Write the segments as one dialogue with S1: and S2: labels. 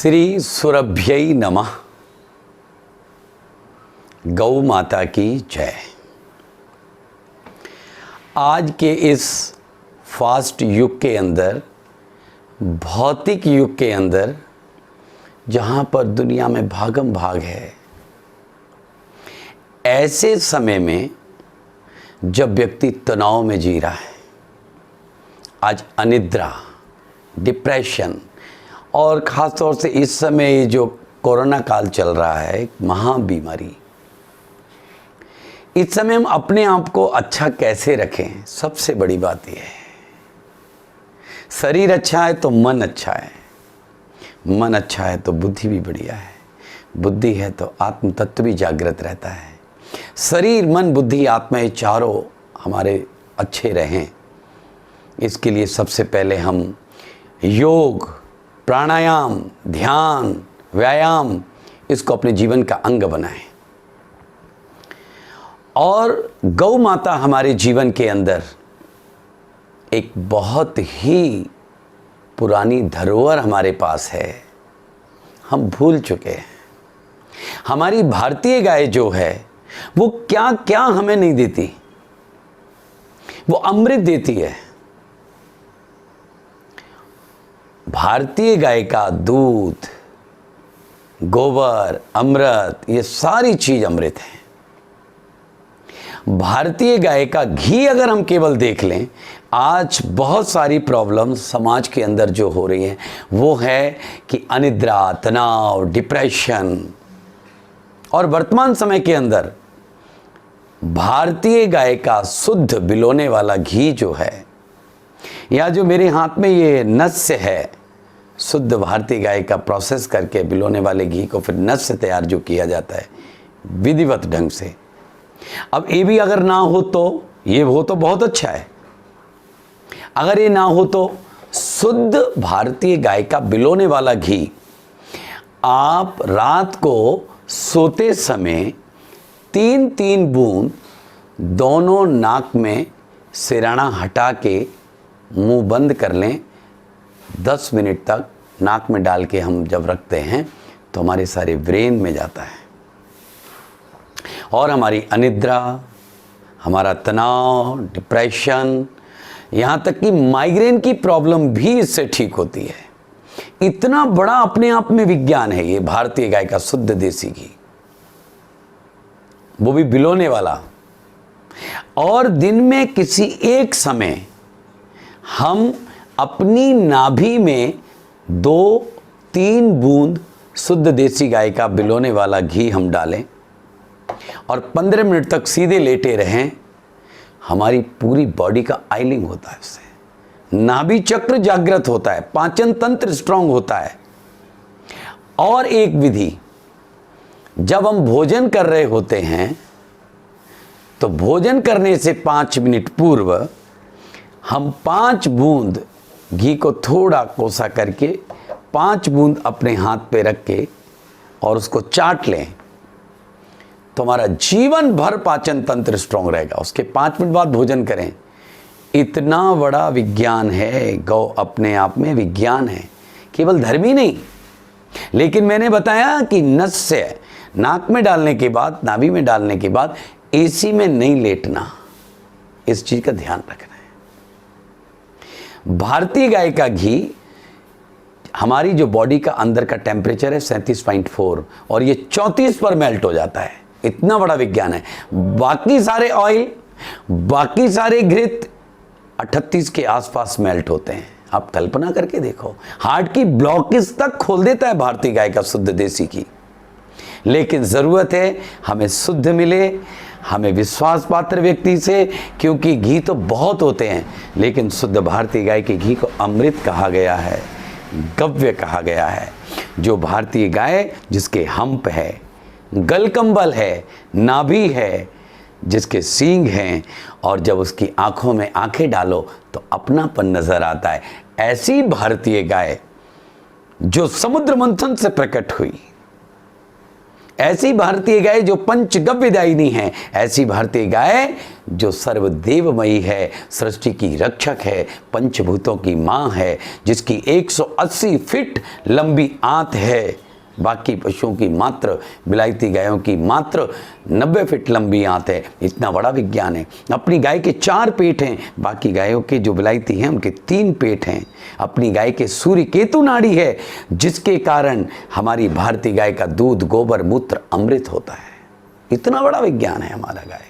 S1: श्री सुरभ्यै नमः। गौ माता की जय। आज के इस फास्ट युग के अंदर, भौतिक युग के अंदर, जहाँ पर दुनिया में भागम भाग है, ऐसे समय में जब व्यक्ति तनाव में जी रहा है, आज अनिद्रा, डिप्रेशन और ख़ास तौर से इस समय ये जो कोरोना काल चल रहा है, एक महा बीमारी, इस समय हम अपने आप को अच्छा कैसे रखें, सबसे बड़ी बात यह है। शरीर अच्छा है तो मन अच्छा है, मन अच्छा है तो बुद्धि भी बढ़िया है, बुद्धि है तो आत्म तत्व भी जागृत रहता है। शरीर, मन, बुद्धि, आत्मा, ये चारों हमारे अच्छे रहें, इसके लिए सबसे पहले हम योग, प्राणायाम, ध्यान, व्यायाम, इसको अपने जीवन का अंग बनाएं। और गौ माता हमारे जीवन के अंदर एक बहुत ही पुरानी धरोहर हमारे पास है, हम भूल चुके हैं। हमारी भारतीय गाय जो है वो क्या क्या हमें नहीं देती, वो अमृत देती है। भारतीय गाय का दूध, गोबर, अमृत, ये सारी चीज अमृत है। भारतीय गाय का घी अगर हम केवल देख लें, आज बहुत सारी प्रॉब्लम समाज के अंदर जो हो रही है वो है कि अनिद्रा, तनाव, डिप्रेशन। और वर्तमान समय के अंदर भारतीय गाय का शुद्ध बिलोने वाला घी जो है, या जो मेरे हाथ में ये नस्य है, शुद्ध भारतीय गाय का प्रोसेस करके बिलोने वाले घी को फिर नस्य तैयार जो किया जाता है विधिवत ढंग से। अब ये भी अगर ना हो तो, ये हो तो बहुत अच्छा है। अगर ये ना हो तो शुद्ध भारतीय गाय का बिलोने वाला घी आप रात को सोते समय 3-3 बूंद दोनों नाक में सिराना हटा के मुंह बंद कर लें। 10 मिनट तक नाक में डाल के हम जब रखते हैं तो हमारे सारे ब्रेन में जाता है और हमारी अनिद्रा, हमारा तनाव, डिप्रेशन, यहाँ तक कि माइग्रेन की प्रॉब्लम भी इससे ठीक होती है। इतना बड़ा अपने आप में विज्ञान है ये भारतीय गाय का शुद्ध देसी घी, वो भी बिलोने वाला। और दिन में किसी एक समय हम अपनी नाभि में 2-3 बूंद शुद्ध देसी गाय का बिलोने वाला घी हम डालें और 15 मिनट तक सीधे लेटे रहें। हमारी पूरी बॉडी का आइलिंग होता है, उससे नाभि चक्र जागृत होता है, पाचन तंत्र स्ट्रांग होता है। और एक विधि, जब हम भोजन कर रहे होते हैं तो भोजन करने से 5 मिनट पूर्व हम 5 बूंद घी को थोड़ा कोसा करके 5 बूंद अपने हाथ पे रख के और उसको चाट लें तो हमारा जीवन भर पाचन तंत्र स्ट्रांग रहेगा। उसके 5 मिनट बाद भोजन करें। इतना बड़ा विज्ञान है, गौ अपने आप में विज्ञान है, केवल धर्मी नहीं। लेकिन मैंने बताया कि नस्य नाक में डालने के बाद, नाभि में डालने के बाद एसी में नहीं लेटना, इस चीज का ध्यान रखना है। भारतीय गाय का घी, हमारी जो बॉडी का अंदर का टेम्परेचर है 37.4 और ये 34 पर मेल्ट हो जाता है। इतना बड़ा विज्ञान है। बाकी सारे ऑयल, बाकी सारे घृत 38 के आसपास मेल्ट होते हैं। आप कल्पना करके देखो, हार्ट की ब्लॉकेज तक खोल देता है भारतीय गाय का शुद्ध देसी घी। लेकिन ज़रूरत है हमें शुद्ध मिले, हमें विश्वास पात्र व्यक्ति से, क्योंकि घी तो बहुत होते हैं लेकिन शुद्ध भारतीय गाय के घी को अमृत कहा गया है, गव्य कहा गया है। जो भारतीय गाय जिसके हम्प है, गलकंबल है, नाभि है, जिसके सींग हैं, और जब उसकी आंखों में आंखें डालो तो अपनापन नजर आता है, ऐसी भारतीय गाय जो समुद्र मंथन से प्रकट हुई, ऐसी भारतीय गाय जो पंचगव्यदायिनी है, ऐसी भारतीय गाय जो सर्वदेवमयी है, सृष्टि की रक्षक है, पंचभूतों की माँ है, जिसकी 180 फीट लंबी आंत है। बाकी पशुओं की मात्र, विलायती गायों की मात्र 90 फीट लंबी आंत है। इतना बड़ा विज्ञान है। अपनी गाय के 4 पेट हैं, बाकी गायों के जो विलायती हैं उनके 3 पेट हैं। अपनी गाय के सूर्य केतु नाड़ी है, जिसके कारण हमारी भारतीय गाय का दूध, गोबर, मूत्र अमृत होता है। इतना बड़ा विज्ञान है हमारा गाय।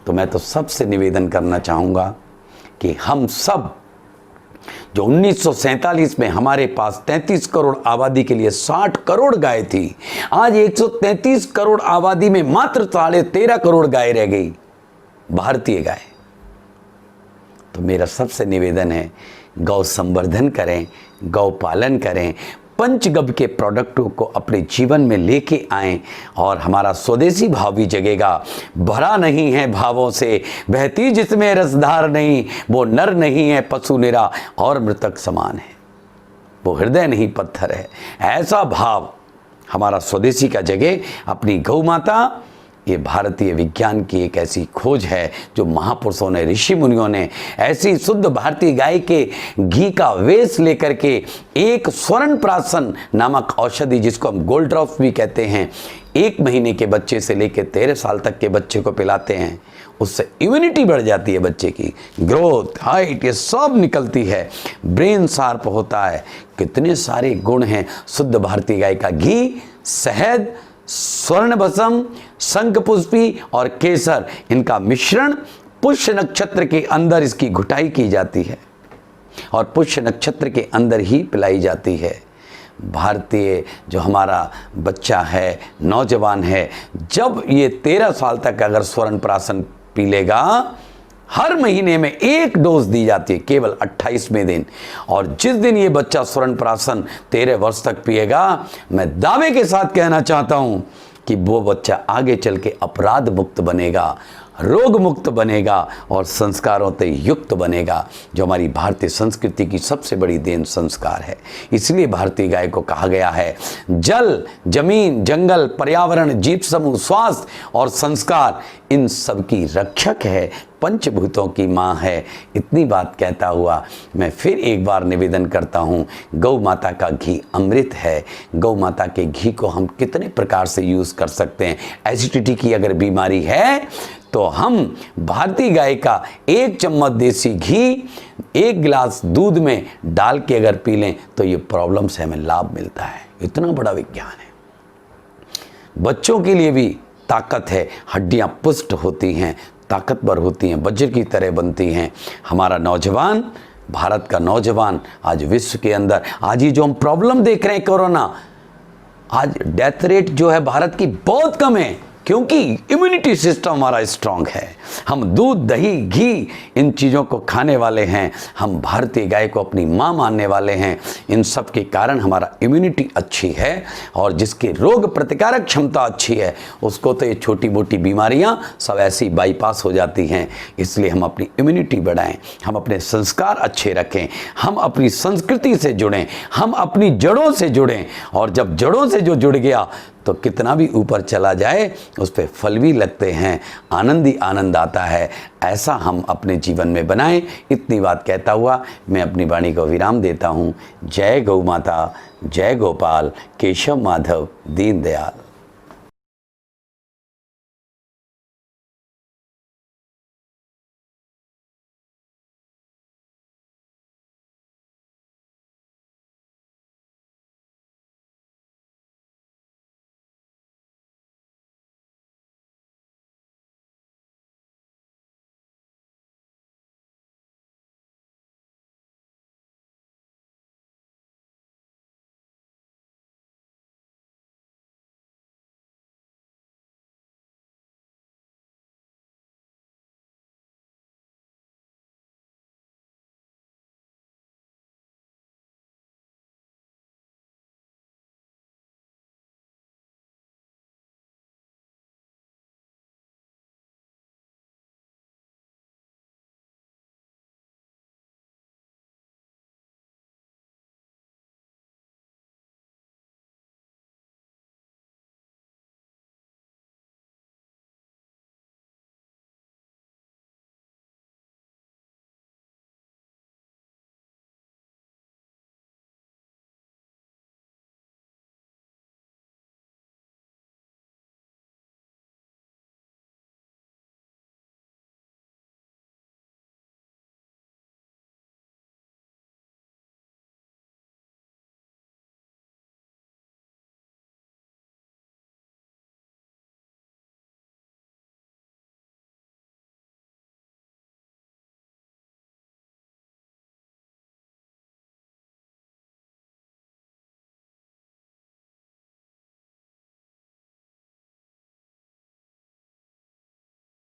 S1: तो मैं तो सबसे निवेदन करना चाहूँगा कि हम सब जो 1947 में हमारे पास 33 करोड़ आबादी के लिए 60 करोड़ गाय थी, आज 133 करोड़ आबादी में मात्र 13.5 करोड़ गाय रह गई, भारतीय गाय। तो मेरा सबसे निवेदन है, गौ संवर्धन करें, गौ पालन करें, पंचगव्य के प्रोडक्टों को अपने जीवन में लेके आएं और हमारा स्वदेशी भाव भी जगेगा। भरा नहीं है भावों से, बहती जिसमें रसधार नहीं, वो नर नहीं है पशु निरा और मृतक समान है, वो हृदय नहीं पत्थर है। ऐसा भाव हमारा स्वदेशी का जगे। अपनी गौ माता, ये भारतीय विज्ञान की एक ऐसी खोज है जो महापुरुषों ने, ऋषि मुनियों ने ऐसी शुद्ध भारतीय गाय के घी का वेश लेकर के एक स्वर्ण प्राशन नामक औषधि, जिसको हम गोल्ड ड्रॉप्स भी कहते हैं, 1 महीने के बच्चे से लेकर 13 साल तक के बच्चे को पिलाते हैं। उससे इम्यूनिटी बढ़ जाती है, बच्चे की ग्रोथ, हाइट, ये सब निकलती है, ब्रेन शार्प होता है। कितने सारे गुण हैं शुद्ध भारतीय गाय का घी। शहद, स्वर्ण भस्म, शंख पुष्पी और केसर, इनका मिश्रण पुष्य नक्षत्र के अंदर इसकी घुटाई की जाती है और पुष्य नक्षत्र के अंदर ही पिलाई जाती है। भारतीय जो हमारा बच्चा है, नौजवान है, जब ये 13 साल तक अगर स्वर्ण प्राशन पी लेगा, हर महीने में 1 डोज दी जाती है, केवल 28वें दिन। और जिस दिन ये बच्चा स्वर्ण प्राशन 13 वर्ष तक पिएगा, मैं दावे के साथ कहना चाहता हूं कि वो बच्चा आगे चल के अपराध मुक्त बनेगा, रोग मुक्त बनेगा और संस्कारों से युक्त बनेगा, जो हमारी भारतीय संस्कृति की सबसे बड़ी देन संस्कार है। इसलिए भारतीय गाय को कहा गया है जल, जमीन, जंगल, पर्यावरण, जीव समूह, स्वास्थ्य और संस्कार, इन सब की रक्षक है, पंचभूतों की माँ है। इतनी बात कहता हुआ मैं फिर एक बार निवेदन करता हूँ, गौ माता का घी अमृत है। गौ माता के घी को हम कितने प्रकार से यूज़ कर सकते हैं। एसिडिटी की अगर बीमारी है तो हम भारतीय गाय का 1 चम्मच देसी घी 1 गिलास दूध में डाल के अगर पी लें तो ये प्रॉब्लम से हमें लाभ मिलता है। इतना बड़ा विज्ञान है। बच्चों के लिए भी ताकत है, हड्डियां पुष्ट होती हैं, ताकतवर होती हैं, वज्र की तरह बनती हैं। हमारा नौजवान, भारत का नौजवान आज विश्व के अंदर, आज ये जो हम प्रॉब्लम देख रहे हैं कोरोना, आज डेथ रेट जो है भारत की बहुत कम है, क्योंकि इम्यूनिटी सिस्टम हमारा स्ट्रांग है। हम दूध, दही, घी इन चीज़ों को खाने वाले हैं, हम भारतीय गाय को अपनी माँ मानने वाले हैं। इन सब के कारण हमारा इम्यूनिटी अच्छी है और जिसकी रोग प्रतिकारक क्षमता अच्छी है, उसको तो ये छोटी मोटी बीमारियाँ सब ऐसी बाईपास हो जाती हैं। इसलिए हम अपनी इम्यूनिटी बढ़ाएं, हम अपने संस्कार अच्छे रखें, हम अपनी संस्कृति से जुड़ें, हम अपनी जड़ों से जुड़ें। और जब जड़ों से जो जुड़ गया तो कितना भी ऊपर चला जाए उस पर फल भी लगते हैं, आनंद ही आनंद आता है। ऐसा हम अपने जीवन में बनाएं। इतनी बात कहता हुआ मैं अपनी वाणी को विराम देता हूँ। जय गौ माता, जय गोपाल, केशव माधव, दीन दयाल।